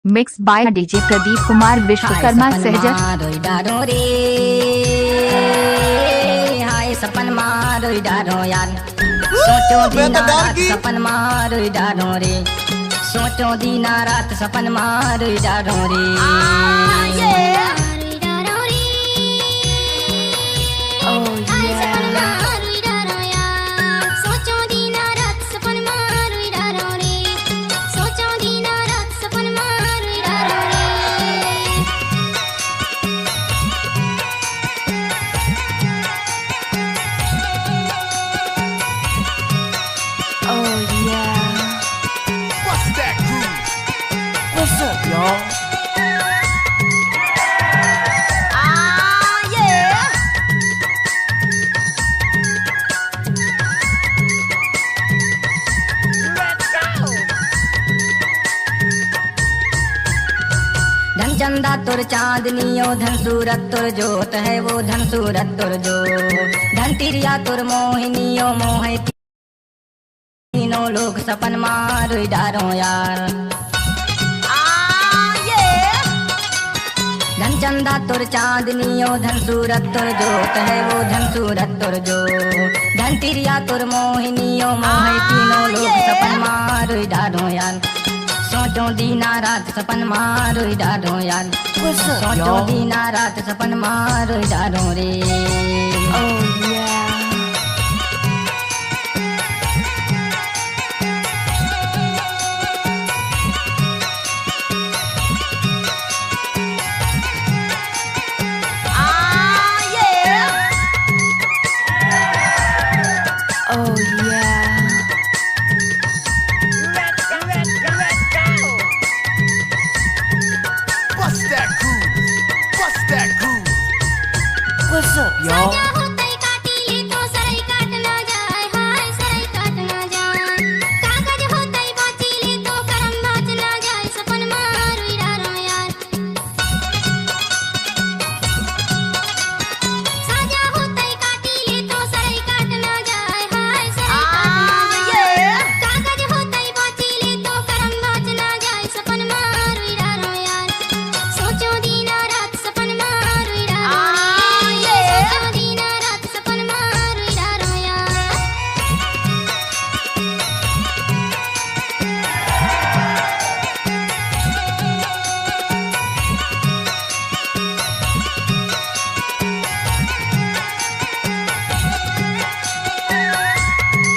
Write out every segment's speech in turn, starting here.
Mix by DJ Pradeep Kumar Vishwakarma सहजर। हाय सपन मारो डारो यार, सोचो दिन रात सपन मारो डारो रे, सोचो दिन रात सपन मारो डारो रे। What's up, y'all? धन चंदा तुर चांदनियो, धन सूरत तुर जोत है वो, धन सूरत तुर जो, धन तिरिया तुर मोहिनियो, मोह तीनों लोग सपन मारो डारो यार। धन चंदा तुर चांदनियो, धन सूरत तुर जोत है वो, धन सूरत तुर जो, धन तिरिया तुर मोहिनियो, मोह तीनों लोग सपन मारो डारो यार। सोचो दीना रात सपन मारो डारो यार, सोचो दीना रात सपन मारो डारो रे। What's up, y'all?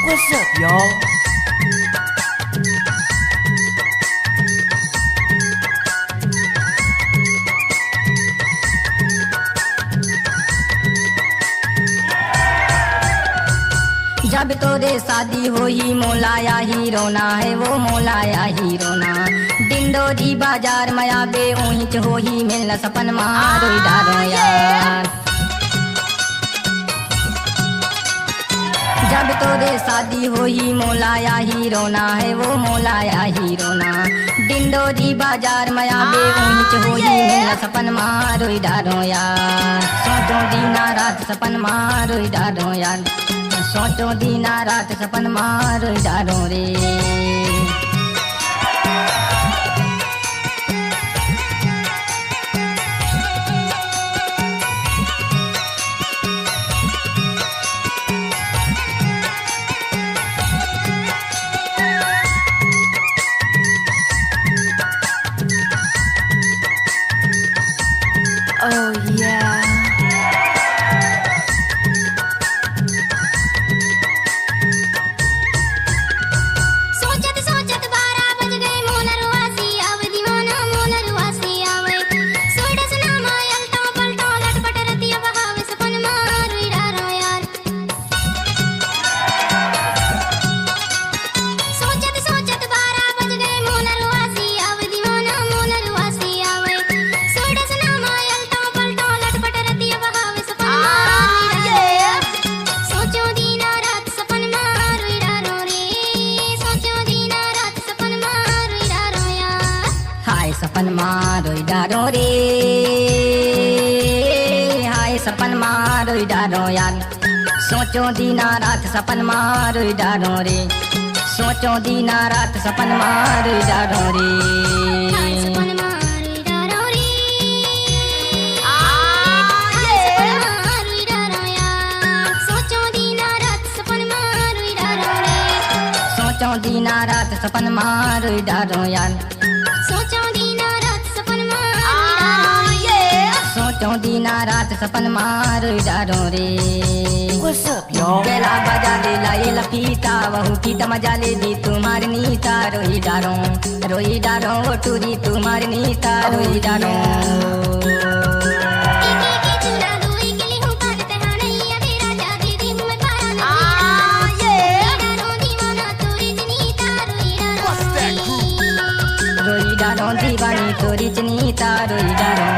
What's up, y'all? जब तोरे शादी होई मोलाया ही रोना है वो, मोलाया ही रोना। डिंडोरी बाजार मया बे ओहिच होही मिलना सपन मारो डारो यार। जब तोरे शादी होई मोलाया ही रोना है वो, मोलाया ही रोना। डिंडोरी बाजार मया बे ओहिच होही मिलना सपन मारो डारो यार। सोचो दीना रात सपन मारो डारो यार, सोचो दीना रात सपन मारो डारो रे। Oh yeah. सपन मारो डारो रे, हाय सपन मारो डारो यार। सोचो दीना रात सपन मारो डारो रे, सोचो दीना रात सपन मारो डारो रे। सपन मार डारो यार सोचो दीना रात सपन मार सोचो दीना रात सपन मार डारो रे What's up, y'all? गेला बजा दे लाए लपीता वहू पीता मजा ले दी तुम्हारी नीता रोई डारो टूरी तुम्हारी नीता रोई डारो चुरा दुई के लिए हूँ पागते हाँ नहीं अभी राजा दीदी हूँ मैं पारा नहीं दीवाना तोरी जनी तारोई रोई डारो दीवानी तोरी चनीता रोई डारो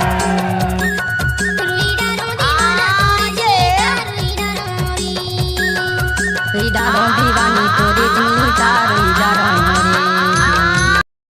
रोई डारो